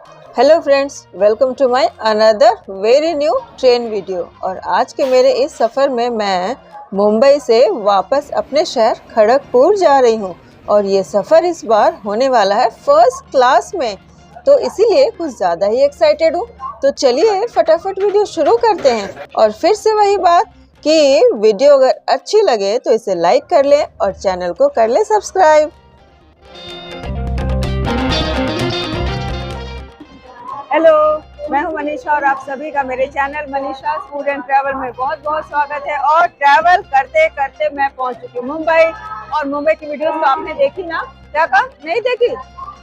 Hello friends, welcome to my another very new train video. और आज के मेरे इस सफ़र में मैं मुंबई से वापस अपने शहर खड़गपुर जा रही हूँ और ये सफ़र इस बार होने वाला है फर्स्ट क्लास में, तो इसीलिए कुछ ज़्यादा ही एक्साइटेड हूँ। तो चलिए फटाफट वीडियो शुरू करते हैं। और फिर से वही बात कि वीडियो अगर अच्छी लगे तो इसे लाइक कर लें और चैनल को कर लें सब्सक्राइब। हेलो, मैं हूं मनीषा और आप सभी का मेरे channel Manisha food and travel में बहुत बहुत स्वागत है। और ट्रैवल करते करते मैं पहुंच चुकी हूँ मुंबई। और मुंबई की वीडियोस तो आपने देखी ना? क्या कहा? नहीं देखी?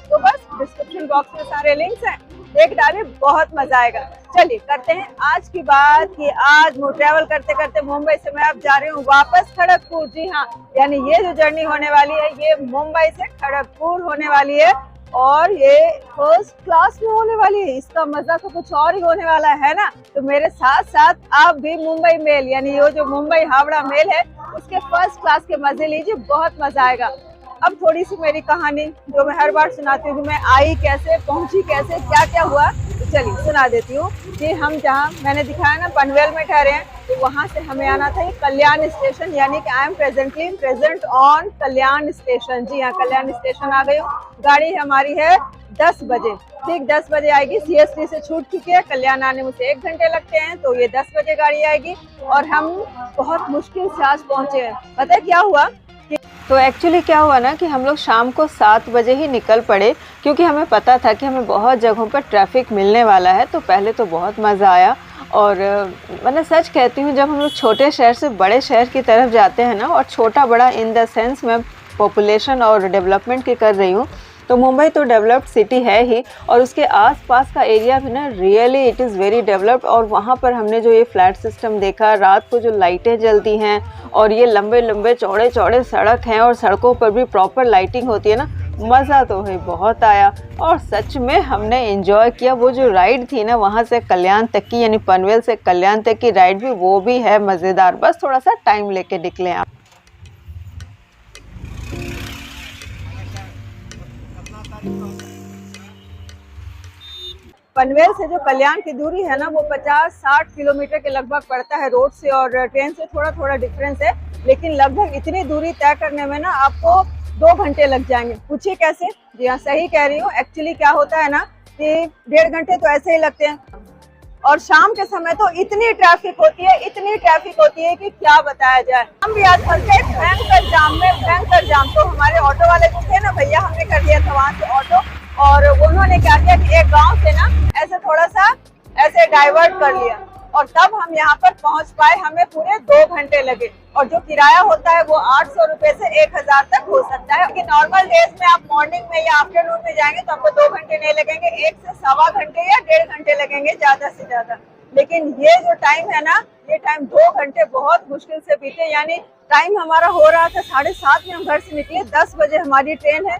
तो बस डिस्क्रिप्शन बॉक्स में सारे लिंक्स हैं, देख डालिए, बहुत मजा आएगा। चलिए करते हैं आज की बात कि आज ट्रैवल करते करते मुंबई से मैं अब जा रही हूँ वापस खड़गपुर। जी हाँ, यानी ये जो जर्नी होने वाली है ये मुंबई से खड़गपुर होने वाली है और ये फर्स्ट क्लास में होने वाली है। इसका मजा तो कुछ और ही होने वाला है ना। तो मेरे साथ साथ आप भी मुंबई मेल यानी ये जो मुंबई हावड़ा मेल है उसके फर्स्ट क्लास के मजे लीजिए, बहुत मजा आएगा। अब थोड़ी सी मेरी कहानी जो मैं हर बार सुनाती हूँ, मैं आई कैसे, पहुंची कैसे, क्या क्या हुआ, तो चलिए सुना देती हूँ कि हम जहाँ मैंने दिखाया ना पनवेल में ठहरे हैं, तो वहां से हमें आना था कल्याण स्टेशन, यानी कि I am present on Kalyan station. जी हाँ, कल्याण स्टेशन आ गई हूँ। गाड़ी हमारी है 10 बजे, ठीक 10 बजे आएगी। सीएसटी से छूट चुकी है, कल्याण आने में से 1 घंटे लगते हैं, तो ये 10 बजे गाड़ी आएगी। और हम बहुत मुश्किल से आज पहुंचे हैं। पता है क्या हुआ? तो एक्चुअली क्या हुआ ना कि हम लोग शाम को 7 बजे ही निकल पड़े, क्योंकि हमें पता था कि हमें बहुत जगहों पर ट्रैफिक मिलने वाला है। तो पहले तो बहुत मज़ा आया। और मैंने सच कहती हूँ, जब हम लोग छोटे शहर से बड़े शहर की तरफ जाते हैं ना, और छोटा बड़ा इन द सेंस मैं पॉपुलेशन और डेवलपमेंट की कर रही हूँ, तो मुंबई तो डेवलप्ड सिटी है ही, और उसके आसपास का एरिया भी ना really it is very developed. और वहाँ पर हमने जो ये फ्लैट सिस्टम देखा, रात को जो लाइटें जलती हैं और ये लंबे लंबे चौड़े चौड़े सड़क हैं और सड़कों पर भी प्रॉपर लाइटिंग होती है ना, मज़ा तो है बहुत आया। और सच में हमने एंजॉय किया। वो जो राइड थी ना वहाँ से कल्याण तक की, यानी पनवेल से कल्याण तक की राइड भी, वो भी है मज़ेदार। बस थोड़ा सा टाइम लेके निकलें आप। पनवेल से जो कल्याण की दूरी है ना वो 50-60 किलोमीटर के लगभग पड़ता है रोड से, और ट्रेन से थोड़ा थोड़ा डिफरेंस है, लेकिन लगभग इतनी दूरी तय करने में ना आपको 2 घंटे लग जाएंगे। पूछिए कैसे? जी हाँ, सही कह रही हूँ। एक्चुअली क्या होता है ना कि 1.5 घंटे तो ऐसे ही लगते हैं, और शाम के समय तो इतनी ट्रैफिक होती है कि क्या बताया जाए। हम भी आज फंसे भयंकर जाम में, भयंकर जाम। तो हमारे ऑटो वाले जो थे ना भैया, हमने कर लिया था वहां से ऑटो, और उन्होंने क्या किया कि एक गांव से ना ऐसे थोड़ा सा ऐसे डाइवर्ट कर लिया, और तब हम यहाँ पर पहुंच पाए। हमें पूरे 2 घंटे लगे, और जो किराया होता है वो 800 रुपए से 1000 तक हो सकता है। लेकिन नॉर्मल डेज में आप मॉर्निंग में या आफ्टरनून में जाएंगे तो आपको 2 घंटे नहीं लगेंगे, 1 से सवा घंटे या 1.5 घंटे लगेंगे ज्यादा से ज्यादा। लेकिन ये जो टाइम है ना, ये टाइम 2 घंटे बहुत मुश्किल से बीते। यानी टाइम हमारा हो रहा था 7:30 में हम घर से निकले, 10 बजे हमारी ट्रेन है,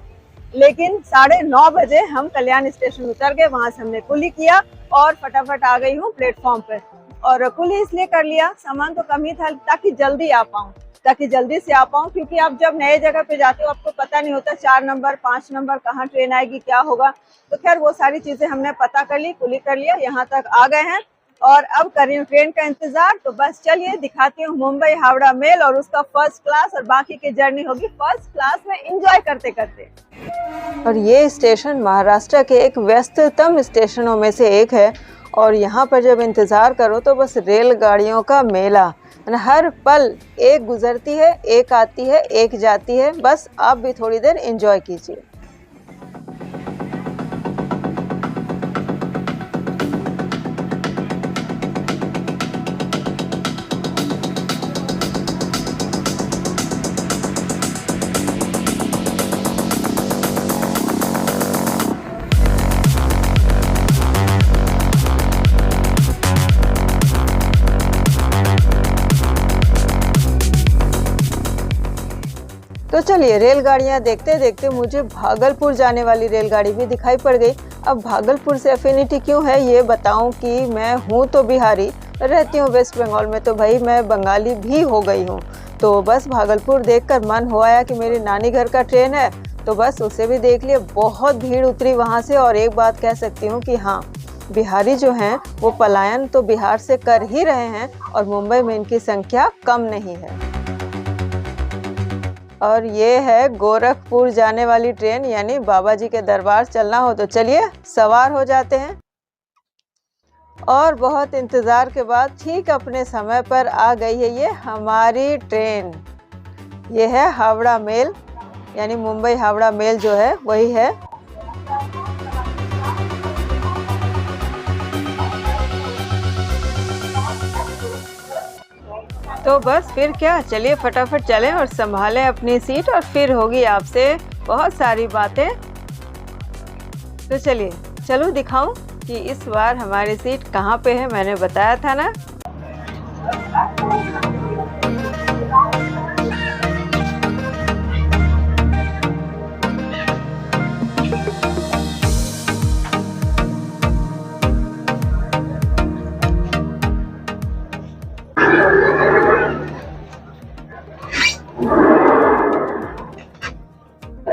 लेकिन 9:30 बजे हम कल्याण स्टेशन उतर गए। वहां से हमने कुली किया और फटाफट आ गई हूँ प्लेटफॉर्म पे। और कुली इसलिए कर लिया, सामान तो कम ही था, ताकि जल्दी से आ पाऊँ, क्योंकि आप जब नए जगह पे जाते हो आपको पता नहीं होता 4 नंबर 5 नंबर कहाँ ट्रेन आएगी, क्या होगा। तो खैर वो सारी चीजें हमने पता कर ली, कुली कर लिया, यहाँ तक आ गए हैं और अब कर रही हूँ ट्रेन का इंतजार। तो बस चलिए दिखाती हूँ मुंबई हावड़ा मेल और उसका फर्स्ट क्लास, और बाकी की जर्नी होगी फर्स्ट क्लास में एंजॉय करते करते। और ये स्टेशन महाराष्ट्र के एक व्यस्ततम स्टेशनों में से एक है, और यहाँ पर जब इंतज़ार करो तो बस रेलगाड़ियों का मेला, हर पल एक गुजरती है, एक आती है, एक जाती है। बस आप भी थोड़ी देर एंजॉय कीजिए। तो चलिए रेलगाड़ियाँ देखते देखते मुझे भागलपुर जाने वाली रेलगाड़ी भी दिखाई पड़ गई। अब भागलपुर से अफिनिटी क्यों है ये बताऊं कि मैं हूँ तो बिहारी, रहती हूँ वेस्ट बंगाल में, तो भाई मैं बंगाली भी हो गई हूँ। तो बस भागलपुर देखकर मन हो आया कि मेरी नानी घर का ट्रेन है, तो बस उसे भी देख लिया। बहुत भीड़ उतरी वहाँ से। और एक बात कह सकती हूँ कि हाँ, बिहारी जो हैं वो पलायन तो बिहार से कर ही रहे हैं और मुंबई में इनकी संख्या कम नहीं है। और ये है गोरखपुर जाने वाली ट्रेन, यानी बाबा जी के दरबार चलना हो तो चलिए सवार हो जाते हैं। और बहुत इंतज़ार के बाद ठीक अपने समय पर आ गई है ये हमारी ट्रेन। ये है हावड़ा मेल, यानी मुंबई हावड़ा मेल जो है वही है। तो बस फिर क्या, चलिए फटाफट चलें और संभालें अपनी सीट और फिर होगी आपसे बहुत सारी बातें। तो चलिए, चलो दिखाऊं कि इस बार हमारी सीट कहाँ पे है। मैंने बताया था ना।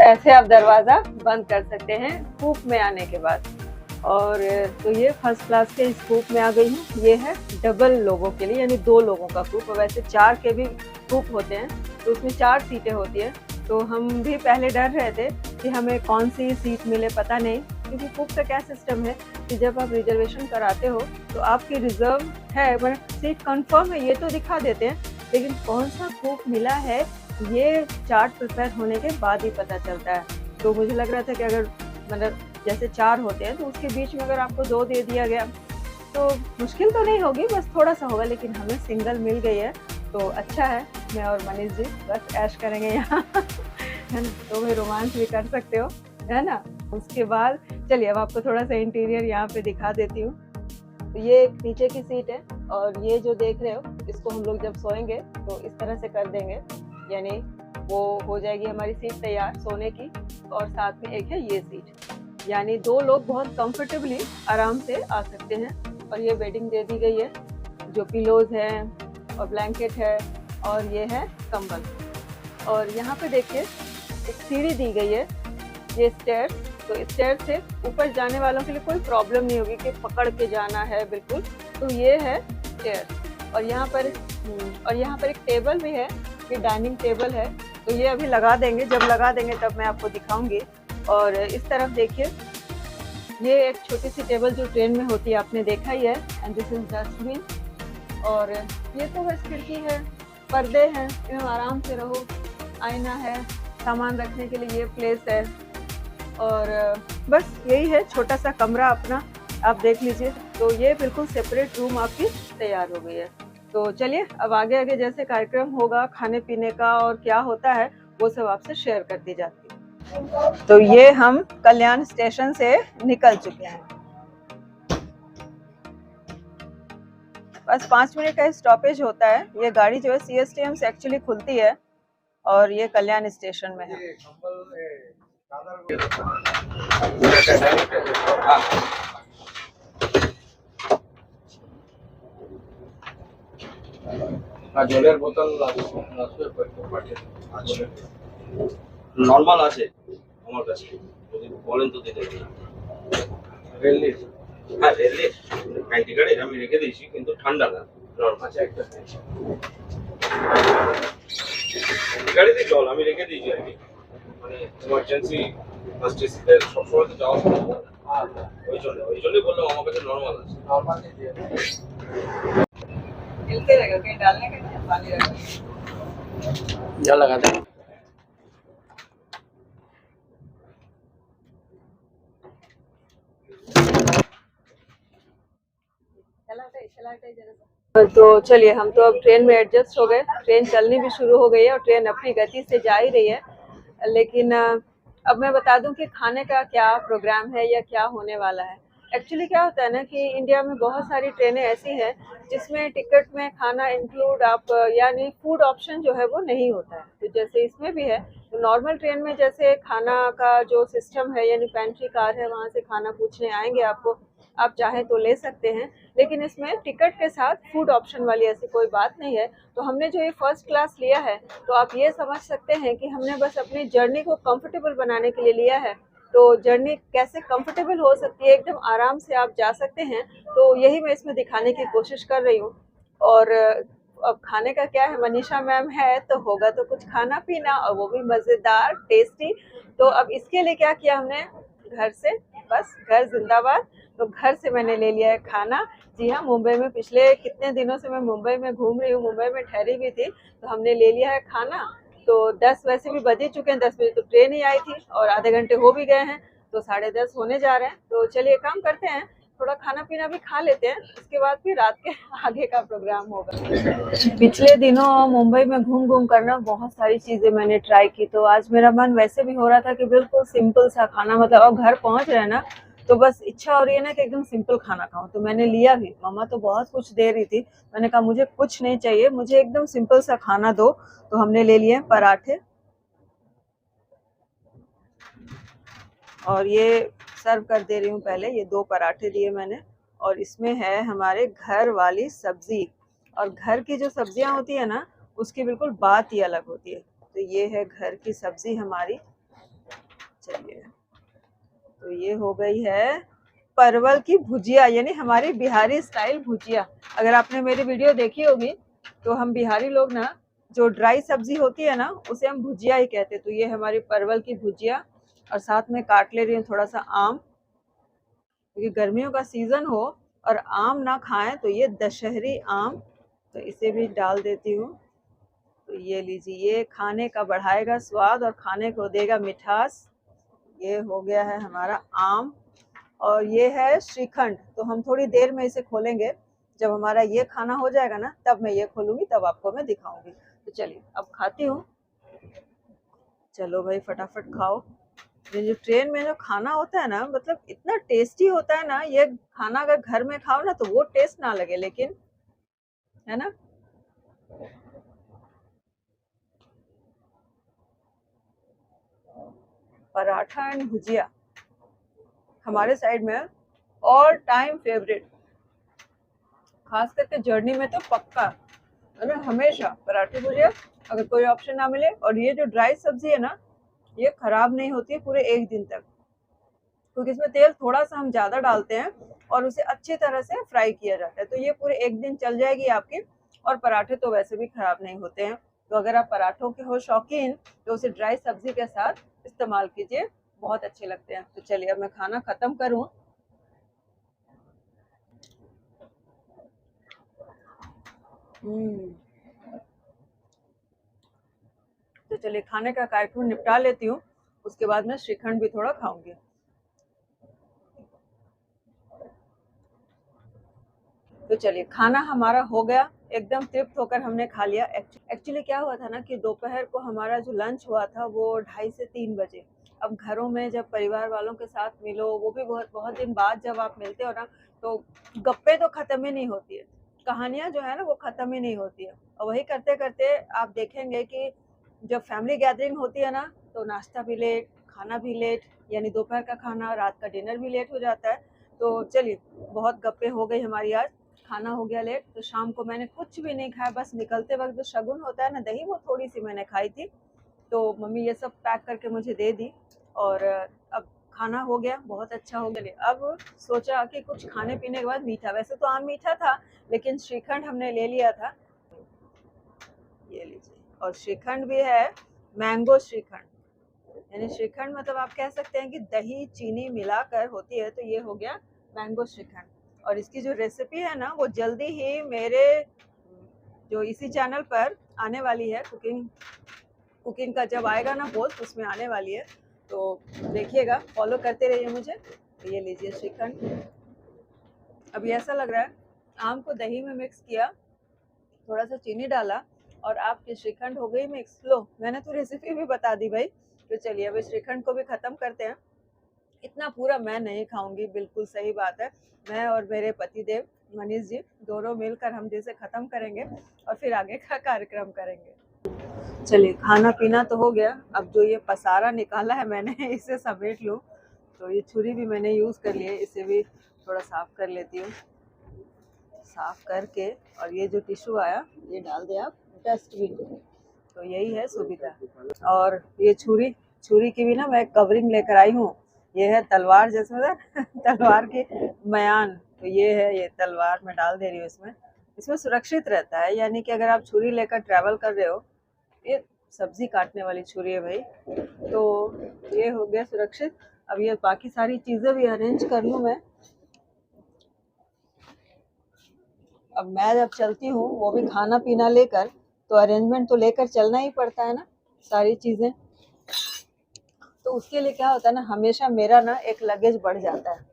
ऐसे आप दरवाज़ा बंद कर सकते हैं कूप में आने के बाद। और तो ये फर्स्ट क्लास के इस कूप में आ गई हूँ। ये है डबल लोगों के लिए, यानी 2 लोगों का कूप। और वैसे 4 के भी कूप होते हैं, तो उसमें 4 सीटें होती हैं। तो हम भी पहले डर रहे थे कि हमें कौन सी सीट मिले, पता नहीं। क्योंकि कूप का क्या सिस्टम है कि जब आप रिजर्वेशन कराते हो तो आपकी रिजर्व है, मतलब सीट कंफर्म है ये तो दिखा देते हैं, लेकिन कौन सा कूप मिला है ये चार्ट प्रिपेयर होने के बाद ही पता चलता है। तो मुझे लग रहा था कि अगर मतलब जैसे 4 होते हैं तो उसके बीच में अगर आपको 2 दे दिया गया तो मुश्किल तो नहीं होगी, बस थोड़ा सा होगा। लेकिन हमें सिंगल मिल गई है तो अच्छा है। मैं और मनीष जी बस ऐश करेंगे यहाँ है ना, तो भी रोमांच भी कर सकते हो, है ना। उसके बाद चलिए अब आपको थोड़ा सा इंटीरियर यहाँ पे दिखा देती हूँ। तो ये एक नीचे की सीट है और ये जो देख रहे हो इसको हम लोग जब सोएंगे तो इस तरह से कर देंगे, यानी वो हो जाएगी हमारी सीट तैयार सोने की। और साथ में एक है ये सीट, यानी 2 लोग बहुत कंफर्टेबली आराम से आ सकते हैं। और ये बेडिंग दे दी गई है, जो पिलोज हैं और ब्लैंकेट है और ये है कंबल। और यहाँ पे देखिए एक सीढ़ी दी गई है, ये स्टेयर। तो स्टेयर से ऊपर जाने वालों के लिए कोई प्रॉब्लम नहीं होगी कि पकड़ के जाना है बिल्कुल। तो ये है स्टेयर। और यहाँ पर एक टेबल भी है, ये डाइनिंग टेबल है। तो ये अभी लगा देंगे, जब लगा देंगे तब मैं आपको दिखाऊंगी। और इस तरफ देखिए, ये एक छोटी सी टेबल जो ट्रेन में होती है आपने देखा ही है। And this is dustbin. और ये तो बस खिड़की है, पर्दे हैं, इनमें आराम से रहो। आईना है, सामान रखने के लिए ये प्लेस है। और बस यही है छोटा सा कमरा अपना, आप देख लीजिए। तो ये बिल्कुल सेपरेट रूम आपकी तैयार हो गई है। तो चलिए अब आगे आगे जैसे कार्यक्रम होगा खाने पीने का और क्या होता है वो सब आपसे शेयर करती जाती है। तो ये हम कल्याण स्टेशन से निकल चुके हैं। बस 5 मिनट का स्टॉपेज होता है। ये गाड़ी जो है CSTM से एक्चुअली खुलती है और ये कल्याण स्टेशन में है। জলের বোতল নর্মাল আছে আমার কাছে, যদি বলেন তো দিতে পারি। রেললি, হ্যাঁ রেললি প্যান্টি গাড়ি আমি রেখে দিয়েছি, কিন্তু ঠান্ডা না, নর্মাল আছে একটা প্যান্টি গাড়িতে জল আমি রেখে দিয়েছি আর কি, মানে ইমার্জেন্সি ফার্স্ট এসিতে সবসময় তো যাওয়া সম্ভব না, ওই জন্যই বললাম আমার কাছে নর্মাল আছে। নর্মাল দিয়ে मिलते रहेगा, कहीं डालने का नहीं, पानी रखना। जल लगा दे। तो चलिए हम तो अब ट्रेन में एडजस्ट हो गए। ट्रेन चलनी भी शुरू हो गई है और ट्रेन अपनी गति से जा ही रही है। लेकिन अब मैं बता दूं कि खाने का क्या प्रोग्राम है या क्या होने वाला है। एक्चुअली क्या होता है ना कि इंडिया में बहुत सारी ट्रेनें ऐसी हैं जिसमें टिकट में खाना इंक्लूड आप यानी फूड ऑप्शन जो है वो नहीं होता है। तो जैसे इसमें भी है, तो नॉर्मल ट्रेन में जैसे खाना का जो सिस्टम है, यानी पेंट्री कार है, वहाँ से खाना पूछने आएंगे आपको, आप चाहें तो ले सकते हैं, लेकिन इसमें टिकट के साथ फूड ऑप्शन वाली ऐसी कोई बात नहीं है। तो हमने जो ये फर्स्ट क्लास लिया है, तो आप ये समझ सकते हैं कि हमने बस अपनी जर्नी को कंफर्टेबल बनाने के लिए लिया है। तो जर्नी कैसे कंफर्टेबल हो सकती है, एकदम आराम से आप जा सकते हैं, तो यही मैं इसमें दिखाने की कोशिश कर रही हूँ। और अब खाने का क्या है, मनीषा मैम है तो होगा तो कुछ खाना पीना, और वो भी मज़ेदार टेस्टी। तो अब इसके लिए क्या किया हमने, घर से, बस घर जिंदाबाद, तो घर से मैंने ले लिया है खाना। जी हाँ, मुंबई में पिछले कितने दिनों से मैं मुंबई में घूम रही हूँ, मुंबई में ठहरी भी थी, तो हमने ले लिया है खाना। तो 10 वैसे भी बज ही चुके हैं, 10 बजे तो ट्रेन ही आई थी और आधे घंटे हो भी गए हैं, तो 10:30 होने जा रहे हैं। तो चलिए काम करते हैं, थोड़ा खाना पीना भी खा लेते हैं, उसके बाद फिर रात के आगे का प्रोग्राम होगा। पिछले दिनों मुंबई में घूम घूम कर ना बहुत सारी चीजें मैंने ट्राई की, तो आज मेरा मन वैसे भी हो रहा था कि बिल्कुल सिंपल सा खाना, मतलब अब घर पहुंच रहे हैं ना, तो बस इच्छा हो रही है ना कि एकदम सिंपल खाना खाऊं। तो मैंने लिया भी, मम्मा तो बहुत कुछ दे रही थी, मैंने कहा मुझे कुछ नहीं चाहिए, मुझे एकदम सिंपल सा खाना दो। तो हमने ले लिए पराठे, और ये सर्व कर दे रही हूँ पहले। ये 2 पराठे दिए मैंने, और इसमें है हमारे घर वाली सब्जी। और घर की जो सब्जियां होती है ना, उसकी बिल्कुल बात ही अलग होती है। तो ये है घर की सब्जी हमारी। चलिए, तो ये हो गई है परवल की भुजिया, यानी हमारी बिहारी स्टाइल भुजिया। अगर आपने मेरी वीडियो देखी होगी, तो हम बिहारी लोग ना, जो ड्राई सब्जी होती है ना, उसे हम भुजिया ही कहते हैं। तो ये हमारी परवल की भुजिया, और साथ में काट ले रही हूँ थोड़ा सा आम, क्योंकि गर्मियों का सीजन हो और आम ना खाएं, तो ये दशहरी आम, तो इसे भी डाल देती हूँ। तो ये लीजिए, ये खाने का बढ़ाएगा स्वाद और खाने को देगा मिठास। ये हो गया है हमारा आम, और ये है श्रीखंड। तो हम थोड़ी देर में इसे खोलेंगे, जब हमारा ये खाना हो जाएगा ना, तब मैं ये खोलूंगी, तब आपको मैं दिखाऊंगी। तो चलिए अब खाती हूँ। चलो भाई, फटाफट खाओ। ये जो ट्रेन में जो खाना होता है ना, मतलब इतना टेस्टी होता है ना, ये खाना अगर घर में खाओ ना, तो वो टेस्ट ना लगे, लेकिन है ना। पराठा एंड भुजिया हमारे साइड में ऑल टाइम फेवरेट, खास करके जर्नी में तो पक्का है ना, हमेशा पराठे भुजिया, अगर कोई ऑप्शन ना मिले। और ये जो ड्राई सब्जी है ना, ये खराब नहीं होती है पूरे 1 दिन तक, क्योंकि इसमें तेल थोड़ा सा हम ज्यादा डालते हैं और उसे अच्छी तरह से फ्राई किया जाता है। तो ये पूरे 1 दिन चल जाएगी आपकी। और पराठे तो वैसे भी खराब नहीं होते हैं, तो अगर आप पराठों के हो शौकीन, तो उसे ड्राई सब्जी के साथ इस्तेमाल कीजिए, बहुत अच्छे लगते हैं। तो चलिए अब मैं खाना खत्म करूं। तो चलिए खाने का कार्यक्रम निपटा लेती हूँ, उसके बाद मैं श्रीखंड भी थोड़ा खाऊंगी। तो चलिए, खाना हमारा हो गया, एकदम तृप्त होकर हमने खा लिया। एक्चुअली क्या हुआ था ना, कि दोपहर को हमारा जो लंच हुआ था वो 2:30 से 3 बजे। अब घरों में जब परिवार वालों के साथ मिलो, वो भी बहुत बहुत दिन बाद जब आप मिलते हो ना, तो गप्पे तो खत्म ही नहीं होती है, कहानियां जो है ना वो खत्म ही नहीं होती है। और वही करते करते आप देखेंगे कि जब फैमिली गैदरिंग होती है ना, तो नाश्ता भी लेट, खाना भी लेट, यानी दोपहर का खाना, रात का डिनर भी लेट हो जाता है। तो चलिए, बहुत गप्पे हो गई हमारी आज, खाना हो गया लेट। तो शाम को मैंने कुछ भी नहीं खाया, बस निकलते वक्त जो शगुन होता है ना, दही, वो थोड़ी सी मैंने खाई थी। तो मम्मी ये सब पैक करके मुझे दे दी, और अब खाना हो गया, बहुत अच्छा हो गया। अब सोचा कि कुछ खाने पीने के बाद मीठा, वैसे तो आम मीठा था, लेकिन श्रीखंड हमने ले लिया था, ये लीजिए। और श्रीखंड भी है मैंगो श्रीखंड, यानी श्रीखंड मतलब आप कह सकते हैं कि दही चीनी मिलाकर होती है। तो ये हो गया मैंगो श्रीखंड। और इसकी जो रेसिपी है ना, वो जल्दी ही मेरे जो इसी चैनल पर आने वाली है, कुकिंग का जब आएगा ना पोस्ट, उसमें आने वाली है, तो देखिएगा, फॉलो करते रहिए मुझे। तो ये लीजिए श्रीखंड। अभी ऐसा लग रहा है, आम को दही में मिक्स किया, थोड़ा सा चीनी डाला, और आपकी श्रीखंड हो गई मिक्स। लो, मैंने तो रेसिपी भी बता दी भाई। तो चलिए अभी श्रीखंड को भी खत्म करते हैं। इतना पूरा मैं नहीं खाऊंगी, बिल्कुल सही बात है। मैं और मेरे पतिदेव मनीष जी दोनों मिलकर हम जिसे खत्म करेंगे, और फिर आगे का कार्यक्रम करेंगे। चलिए, खाना पीना तो हो गया, अब जो ये पसारा निकाला है मैंने इसे समेट लूं। तो ये छुरी भी मैंने यूज कर ली है, इसे भी थोड़ा साफ कर लेती हूँ। साफ करके और ये जो टिश्यू आया ये डाल दे आप डस्टबिन में। तो यही है सुविधा। और ये छुरी, छुरी की भी ना मैं कवरिंग लेकर आई हूँ। ये है तलवार जैसा तलवार की मयान। तो ये है, ये तलवार मैं डाल दे रही हूँ इसमें। इसमें सुरक्षित रहता है, यानी कि अगर आप छुरी लेकर ट्रैवल कर रहे हो, ये सब्जी काटने वाली छुरी है भाई, तो ये हो गया सुरक्षित। अब ये बाकी सारी चीजें भी अरेंज कर लूँ मैं। अब मैं जब चलती हूँ वो भी खाना पीना लेकर, तो अरेंजमेंट तो लेकर चलना ही पड़ता है ना सारी चीजें। तो उसके लिए क्या होता है ना, हमेशा मेरा ना एक लगेज बढ़ जाता है।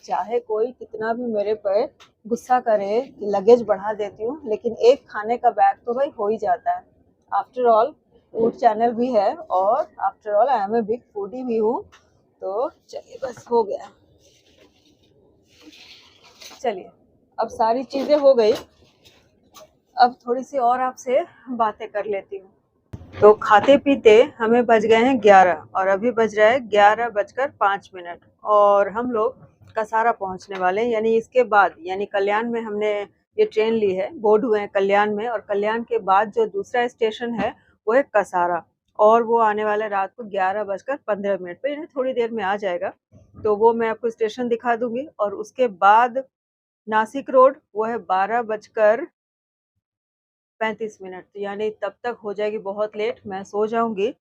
चाहे कोई कितना भी मेरे पर गुस्सा करे कि लगेज बढ़ा देती हूँ, लेकिन एक खाने का बैग तो भाई हो ही जाता है। आफ्टर ऑल फूड चैनल भी है, और after all I am a big foodie भी हूँ। तो चलिए बस हो गया। चलिए अब सारी चीजें हो गई, अब थोड़ी सी और आपसे बातें कर लेती हूँ। तो खाते पीते हमें बज गए हैं 11, और अभी बज रहा है 11:05, और हम लोग कसारा पहुंचने वाले हैं। यानी इसके बाद, यानी कल्याण में हमने ये ट्रेन ली है, बोर्ड हुए हैं कल्याण में, और कल्याण के बाद जो दूसरा स्टेशन है वो है कसारा, और वो आने वाला है रात को 11:15 पे, यानी थोड़ी देर में आ जाएगा। तो वो मैं आपको स्टेशन दिखा दूंगी। और उसके बाद नासिक रोड, वो है 12:35, तो यानी तब तक हो जाएगी बहुत लेट, मैं सो जाऊंगी।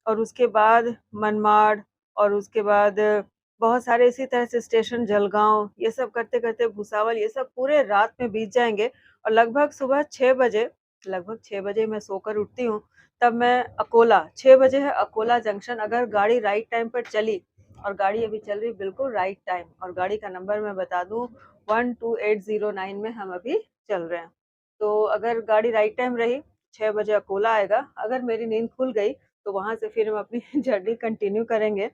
और उसके बाद मनमाड़, और उसके बाद बहुत सारे इसी तरह से स्टेशन, जलगांव, ये सब करते करते भुसावल, ये सब पूरे रात में बीत जाएंगे। और लगभग सुबह 6 बजे, लगभग 6 बजे मैं सोकर उठती हूँ। तब मैं अकोला, 6 बजे है अकोला जंक्शन, अगर गाड़ी राइट टाइम पर चली, और गाड़ी अभी चल रही बिल्कुल राइट टाइम, और गाड़ी का नंबर मैं बता दूं 12809 में हम अभी चल रहे हैं। तो अगर गाड़ी राइट टाइम रही, 6 बजे अकोला आएगा। अगर मेरी नींद खुल गई तो वहां से फिर हम अपनी जर्नी कंटिन्यू करेंगे।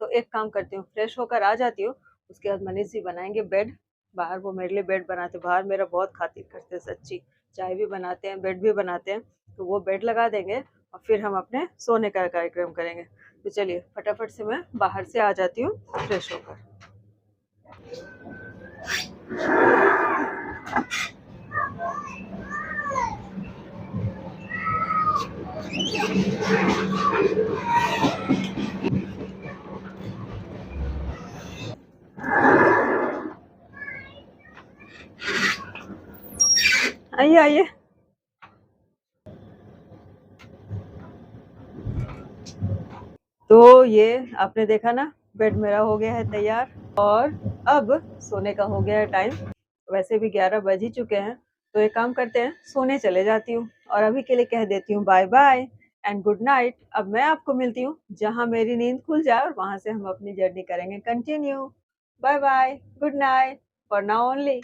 तो एक काम करती हूँ, फ्रेश होकर आ जाती हूँ। उसके बाद मनीष जी बनाएंगे बेड बाहर, वो मेरे लिए बेड बनाते, बाहर मेरा बहुत खातिर करते हैं सच्ची, चाय भी बनाते हैं, बेड भी बनाते हैं। तो वो बेड लगा देंगे, और फिर हम अपने सोने का कार्यक्रम करेंगे। तो चलिए फटाफट से मैं बाहर से आ जाती हूँ फ्रेश होकर। आइए आइए। तो ये आपने देखा ना, बेड मेरा हो गया है तैयार, और अब सोने का हो गया है टाइम। वैसे भी 11 बज ही चुके हैं। तो एक काम करते हैं, सोने चले जाती हूँ, और अभी के लिए कह देती हूँ bye bye and good night. अब मैं आपको मिलती हूँ जहाँ मेरी नींद खुल जाए, और वहां से हम अपनी जर्नी करेंगे continue. Bye bye, good night, for now only.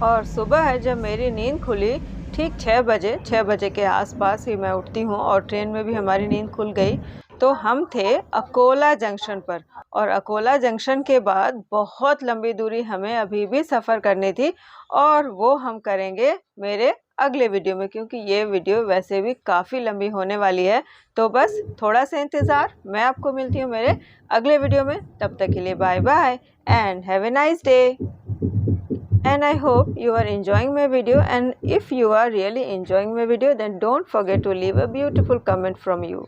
और सुबह है जब मेरी नींद खुली, ठीक 6 बजे, 6 बजे के आसपास ही मैं उठती हूँ, और ट्रेन में भी हमारी नींद खुल गई। तो हम थे अकोला जंक्शन पर, और अकोला जंक्शन के बाद बहुत लंबी दूरी हमें अभी भी सफ़र करनी थी, और वो हम करेंगे मेरे अगले वीडियो में, क्योंकि ये वीडियो वैसे भी काफ़ी लंबी होने वाली है। तो बस थोड़ा सा इंतज़ार, मैं आपको मिलती हूँ मेरे अगले वीडियो में। तब तक के लिए bye bye and have a nice day. And I hope you are enjoying my video, and if you are really enjoying my video, then don't forget to leave a beautiful comment from you.